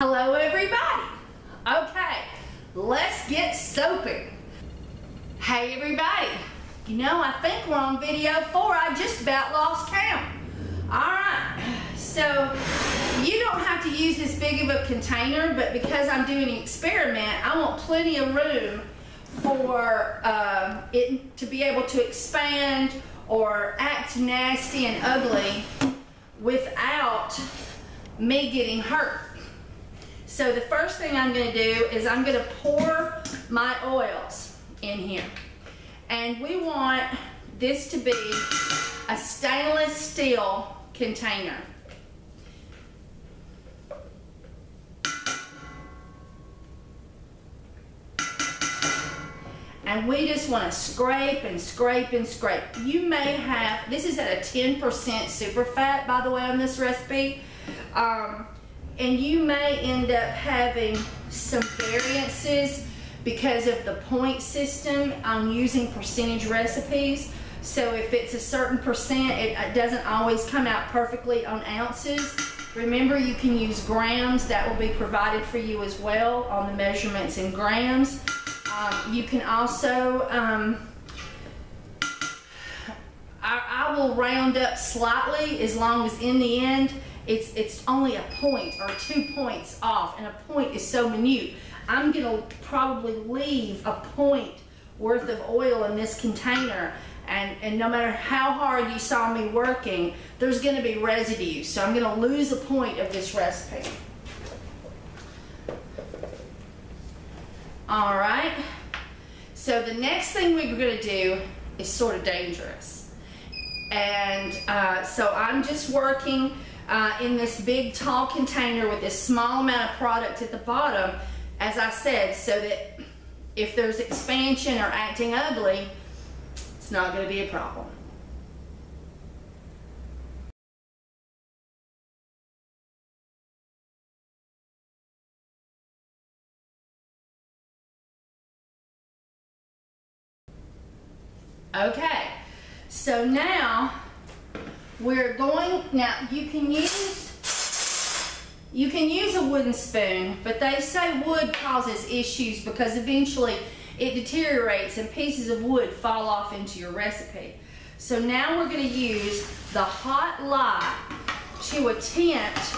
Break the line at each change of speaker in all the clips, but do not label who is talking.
Hello everybody. Okay, let's get soaping. Hey everybody. You know, I think we're on video 4. I just about lost count. Alright, so you don't have to use this big of a container, but because I'm doing an experiment, I want plenty of room for it to be able to expand or act nasty and ugly without me getting hurt. So the first thing I'm going to do is I'm going to pour my oils in here. And we want this to be a stainless steel container. And we just want to scrape and scrape and scrape. You may have, this is at a 10% super fat, by the way, on this recipe. And you may end up having some variances because of the point system on using percentage recipes. So if it's a certain percent, it doesn't always come out perfectly on ounces. Remember, you can use grams. That will be provided for you as well on the measurements in grams. You can also, I will round up slightly as long as in the end it's only a point or 2 points off, and a point is so minute. I'm gonna probably leave a point worth of oil in this container, and no matter how hard you saw me working, there's gonna be residue. So I'm gonna lose a point of this recipe. All right, so the next thing we're gonna do is sort of dangerous. And so I'm just working in this big tall container with this small amount of product at the bottom, as I said, so that if there's expansion or acting ugly, it's not going to be a problem. Okay, so now we're going, now you can use a wooden spoon, but they say wood causes issues because eventually it deteriorates and pieces of wood fall off into your recipe. So now we're going to use the hot lye to attempt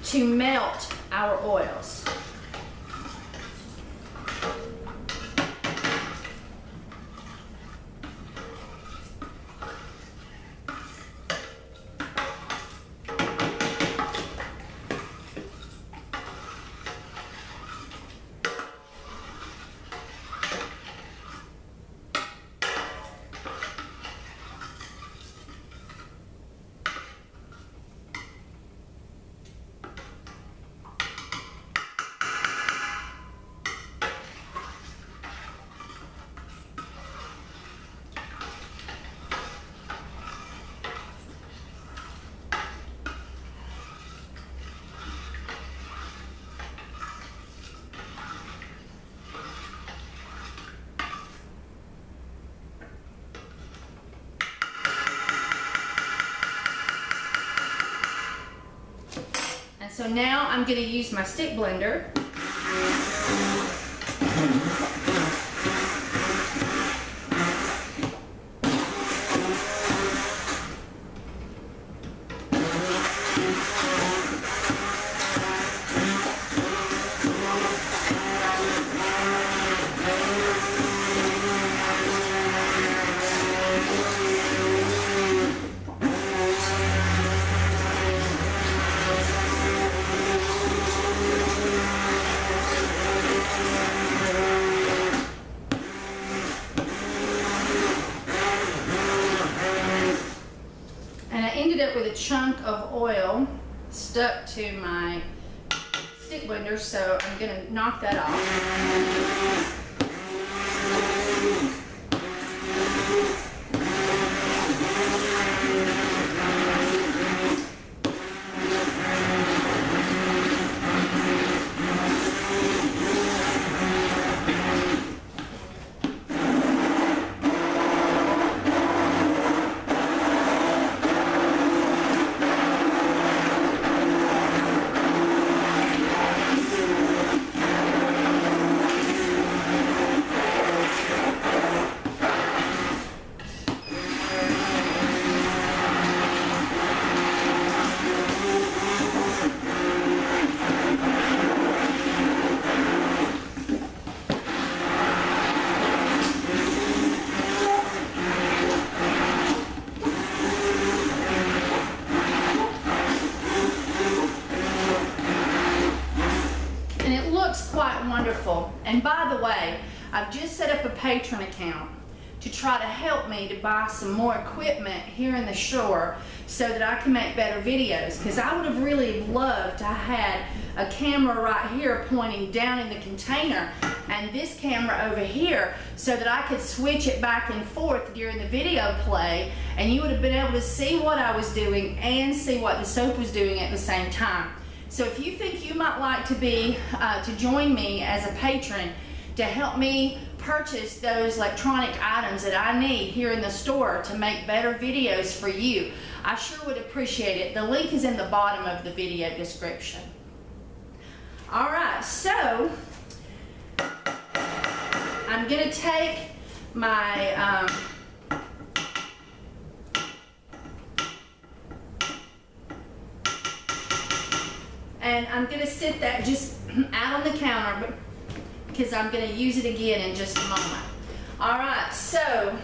to melt our oils. So now I'm going to use my stick blender. With a chunk of oil stuck to my stick blender, so I'm going to knock that off. quite wonderful. And by the way, I've just set up a Patreon account to try to help me to buy some more equipment here in the store so that I can make better videos, because I would have really loved to have had a camera right here pointing down in the container and this camera over here so that I could switch it back and forth during the video play, and you would have been able to see what I was doing and see what the soap was doing at the same time. So if you think you might like to join me as a patron to help me purchase those electronic items that I need here in the store to make better videos for you, I sure would appreciate it. The link is in the bottom of the video description. Alright, so I'm going to take my and I'm going to sit that just out on the counter because I'm going to use it again in just a moment. Alright, so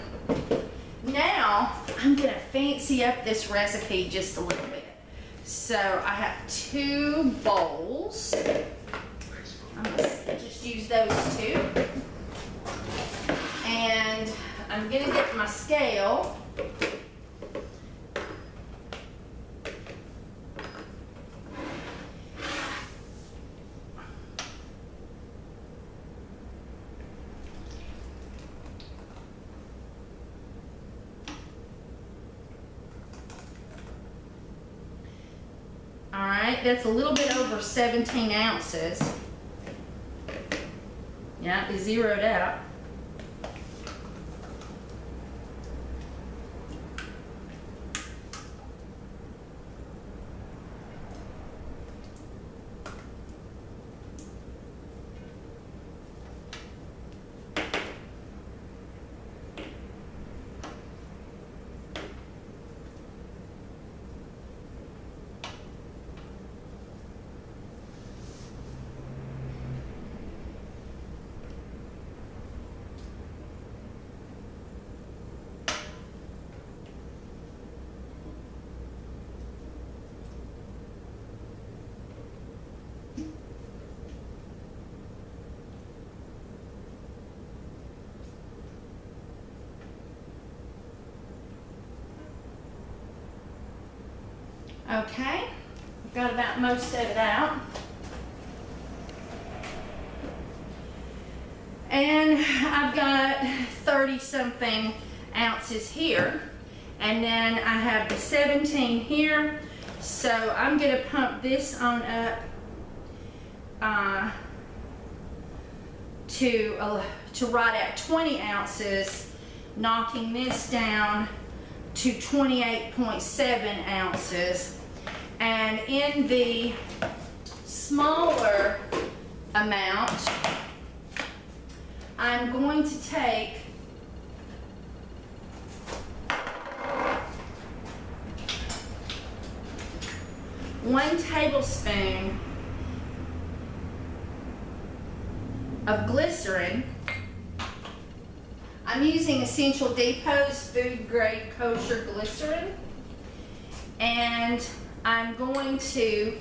now I'm going to fancy up this recipe just a little bit. So I have 2 bowls. I'm going to just use those 2. And I'm going to get my scale. Alright, that's a little bit over 17 ounces. Yeah, it's zeroed out. Okay, I've got about most of it out. And I've got 30-something ounces here. And then I have the 17 here. So I'm going to pump this on up to right at 20 ounces, knocking this down to 28.7 ounces. And in the smaller amount, I'm going to take one tablespoon of glycerin. I'm using Essential Depot's food grade kosher glycerin, and I'm going to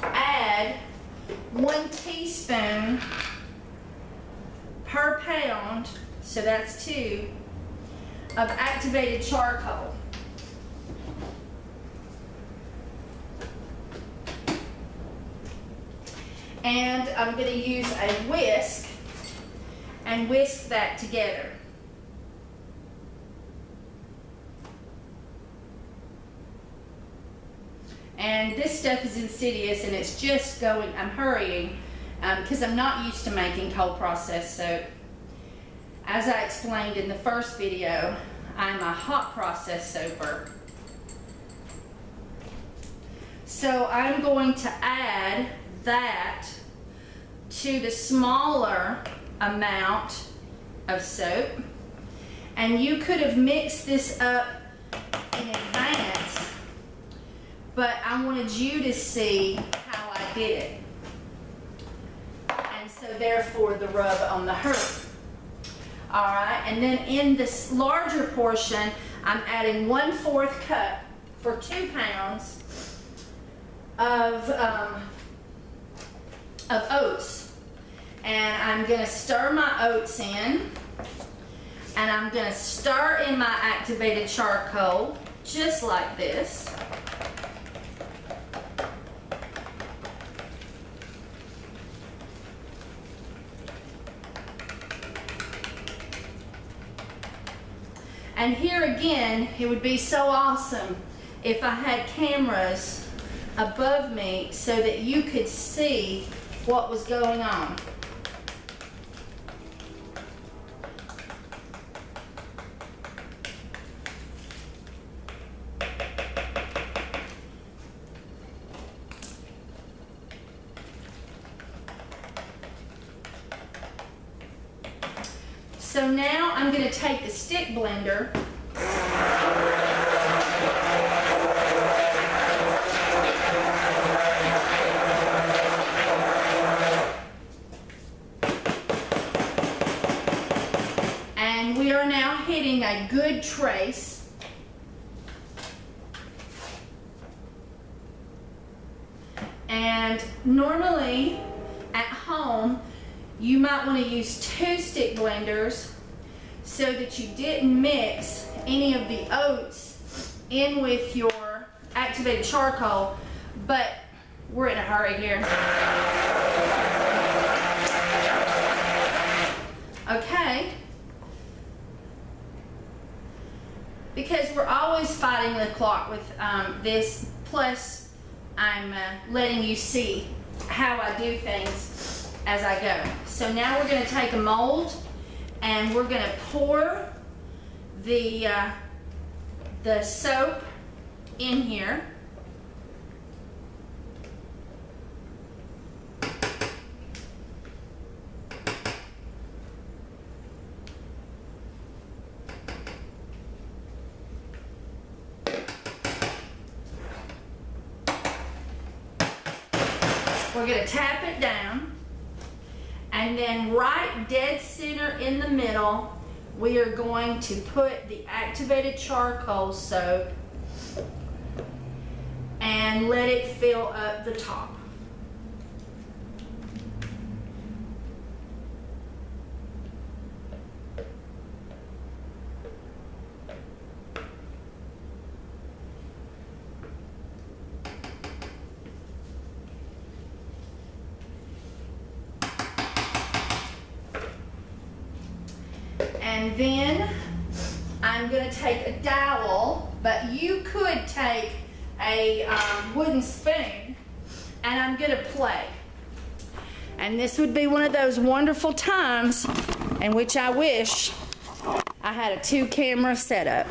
add 1 teaspoon per pound, so that's 2, of activated charcoal. And I'm going to use a whisk and whisk that together. And this stuff is insidious, and it's just going, I'm hurrying because I'm not used to making cold processed soap. As I explained in the first video, I'm a hot processed soaper. So I'm going to add that to the smaller amount of soap, and you could have mixed this up in advance, but I wanted you to see how I did it, and so therefore the rub on the herb. Alright, and then in this larger portion I'm adding 1/4 cup for 2 pounds of oats. And I'm going to stir my oats in. And I'm going to stir in my activated charcoal just like this. And here again, it would be so awesome if I had cameras above me so that you could see what was going on. So now I'm going to take the stick blender and we are now hitting a good trace. And normally at home you might want to use 2 stick blenders so that you didn't mix any of the oats in with your activated charcoal, but we're in a hurry here. Okay. Because we're always fighting the clock with this, plus I'm letting you see how I do things as I go. So now we're going to take a mold and we're going to pour the soap in here. We're going to tap it down. And then right dead center in the middle, we are going to put the activated charcoal soap and let it fill up the top. And then I'm going to take a dowel, but you could take a wooden spoon, and I'm going to play. And this would be one of those wonderful times in which I wish I had a 2-camera setup.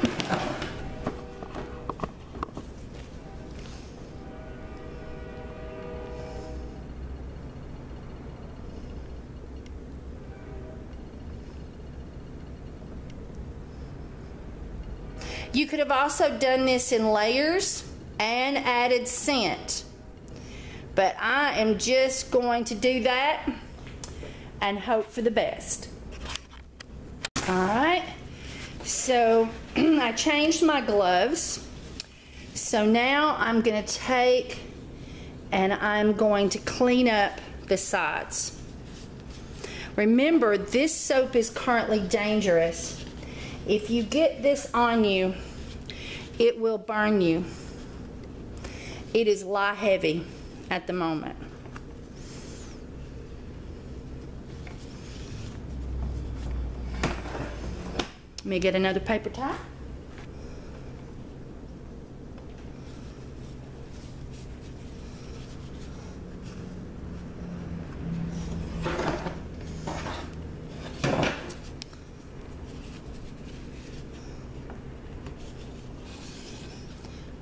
You could have also done this in layers and added scent, but I am just going to do that and hope for the best. Alright, so I changed my gloves, so now I'm going to take and I'm going to clean up the sides. Remember, this soap is currently dangerous. If you get this on you, it will burn you. It is lye heavy at the moment. Let me get another paper towel.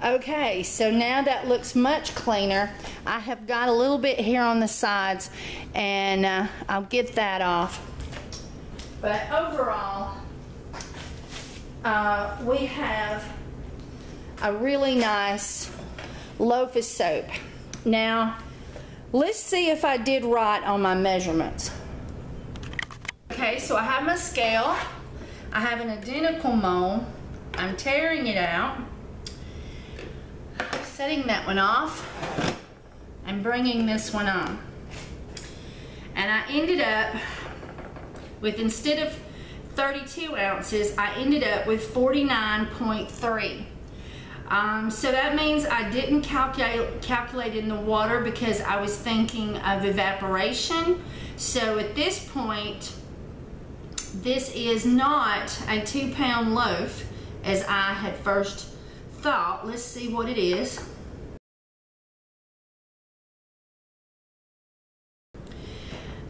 Okay, so now that looks much cleaner. I have got a little bit here on the sides, and I'll get that off. But overall, we have a really nice loaf of soap. Now, let's see if I did right on my measurements. Okay, so I have my scale. I have an identical mold. I'm tearing it out. Setting that one off. and bringing this one on. And I ended up with, instead of 32 ounces, I ended up with 49.3. So that means I didn't calculate in the water because I was thinking of evaporation. So at this point, this is not a 2-pound loaf as I had first thought. Let's see what it is.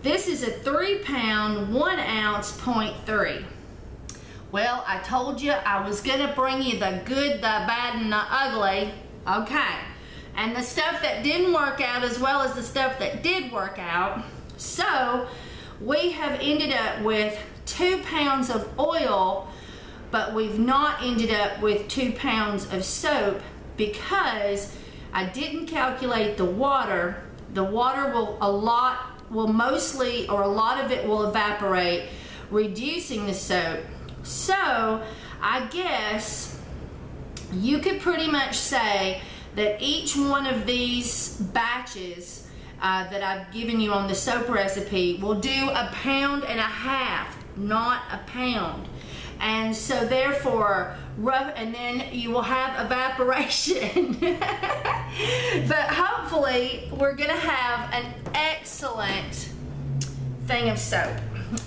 This is a 3-pound, 1 ounce, 0.3. Well, I told you I was gonna bring you the good, the bad, and the ugly. Okay, and the stuff that didn't work out as well as the stuff that did work out. So we have ended up with 2 pounds of oil, but we've not ended up with 2 pounds of soap because I didn't calculate the water. The water will mostly, or a lot of it will evaporate, reducing the soap. So I guess you could pretty much say that each one of these batches that I've given you on the soap recipe will do 1.5 pounds, not a pound. And so therefore, and then you will have evaporation. But hopefully we're gonna have an excellent thing of soap.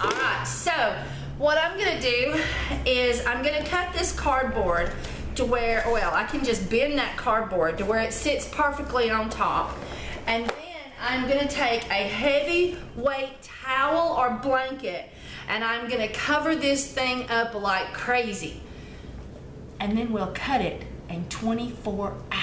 All right, so what I'm gonna do is I'm gonna cut this cardboard to where, well, I can just bend that cardboard to where it sits perfectly on top. And then I'm gonna take a heavy weight towel or blanket and I'm gonna cover this thing up like crazy. And then we'll cut it in 24 hours.